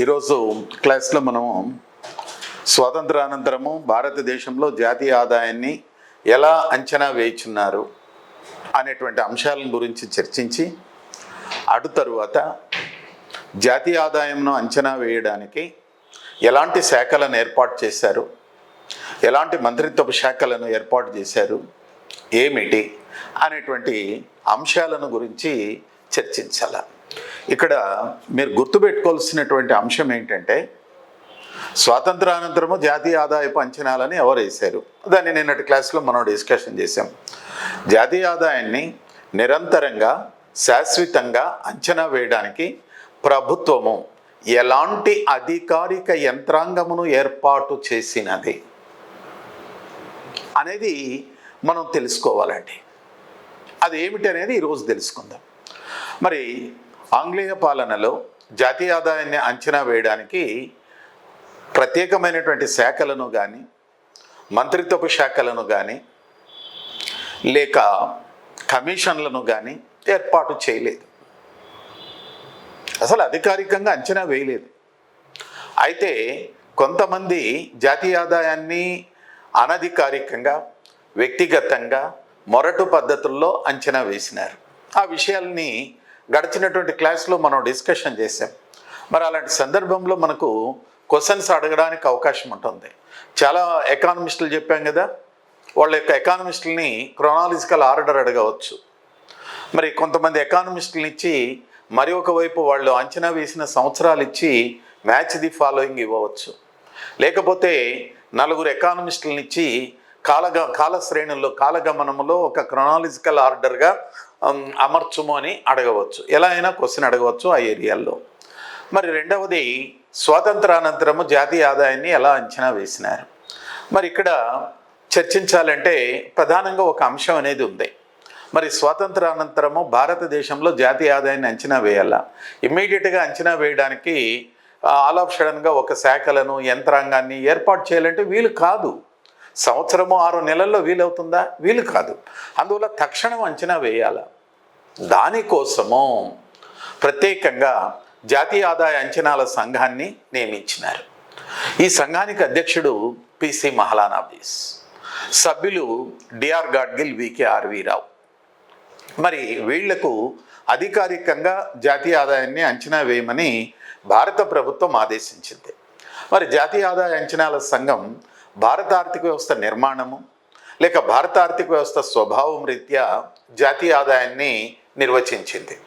ఈరోజు క్లాస్లో మనము స్వాతంత్రానంతరము భారతదేశంలో జాతీయ ఆదాయాన్ని ఎలా అంచనా వేయుచున్నారు అనేటువంటి అంశాల గురించి చర్చించి అటు తరువాత జాతీయ ఆదాయంను అంచనా వేయడానికి ఎలాంటి శాఖలను ఏర్పాటు చేశారు, ఎలాంటి మంత్రిత్వ శాఖలను ఏర్పాటు చేశారు, ఏమిటి అనేటువంటి అంశాలను గురించి చర్చించాల. ఇక్కడ మీరు గుర్తుపెట్టుకోవాల్సినటువంటి అంశం ఏంటంటే, స్వాతంత్రానంతరము జాతీయ ఆదాయపు అంచనాలని ఎవరు వేశారు, దాన్ని నిన్నటి క్లాస్లో మనం డిస్కషన్ చేసాం. జాతీయ ఆదాయాన్ని నిరంతరంగా శాశ్వతంగా అంచనా వేయడానికి ప్రభుత్వము ఎలాంటి అధికారిక యంత్రాంగమును ఏర్పాటు చేసినది అనేది మనం తెలుసుకోవాలండి. అది ఏమిటి అనేది ఈరోజు తెలుసుకుందాం. మరి ఆంగ్లేయ పాలనలో జాతీయ ఆదాయాన్ని అంచనా వేయడానికి ప్రత్యేకమైనటువంటి శాఖలను కానీ, మంత్రిత్వ శాఖలను కానీ, లేక కమిషన్లను కానీ ఏర్పాటు చేయలేదు. అసలు అధికారికంగా అంచనా వేయలేదు. అయితే కొంతమంది జాతీయ ఆదాయాన్ని అనధికారికంగా, వ్యక్తిగతంగా, మొరటు పద్ధతుల్లో అంచనా వేసినారు. ఆ విషయాల్ని గడిచినటువంటి క్లాస్లో మనం డిస్కషన్ చేసాం. మరి అలాంటి సందర్భంలో మనకు క్వశ్చన్స్ అడగడానికి అవకాశం ఉంటుంది. చాలా ఎకానమిస్టులు చెప్పాం కదా, వాళ్ళ యొక్క ఎకానమిస్టులని క్రోనాలజికల్ ఆర్డర్ అడగవచ్చు. మరి కొంతమంది ఎకానమిస్టులని ఇచ్చి మరి ఒకవైపు వాళ్ళు అంచనా వేసిన సంవత్సరాలు ఇచ్చి మ్యాచ్ ది ఫాలోయింగ్ ఇవ్వవచ్చు. లేకపోతే నలుగురు ఎకానమిస్టులని ఇచ్చి కాల శ్రేణుల్లో కాలగమనంలో ఒక క్రోనాలజికల్ ఆర్డర్గా అమర్చుము అని అడగవచ్చు. ఎలా అయినా క్వశ్చన్ అడగవచ్చు ఆ ఏరియాల్లో. మరి రెండవది, స్వాతంత్రానంతరము జాతీయ ఆదాయాన్ని ఎలా అంచనా వేసినారు. మరి ఇక్కడ చర్చించాలంటే ప్రధానంగా ఒక అంశం అనేది ఉంది. మరి స్వాతంత్రానంతరము భారతదేశంలో జాతీయ ఆదాయాన్ని అంచనా వేయాలా? ఇమ్మీడియట్గా అంచనా వేయడానికి ఆల్ ఆఫ్ సడన్గా ఒక శాఖలను, యంత్రాంగాన్ని ఏర్పాటు చేయాలంటే వీలు కాదు. సంవత్సరము 6 నెలల్లో వీలవుతుందా? వీలు కాదు. అందువల్ల తక్షణం అంచనా వేయాల. దానికోసము ప్రత్యేకంగా జాతీయ ఆదాయ అంచనాల సంఘాన్ని నియమించినారు. ఈ సంఘానికి అధ్యక్షుడు పిసి మహలానాబీస్, సభ్యులు డిఆర్ గాడ్గిల్, వికే రావు. మరి వీళ్లకు అధికారికంగా జాతీయ ఆదాయాన్ని అంచనా వేయమని భారత ప్రభుత్వం ఆదేశించింది. మరి జాతీయ ఆదాయ అంచనాల సంఘం భారత ఆర్థిక వ్యవస్థ నిర్మాణము లేక భారత ఆర్థిక వ్యవస్థ స్వభావం రీత్యా జాతీయ ఆదాయాన్ని నిర్వచించింది.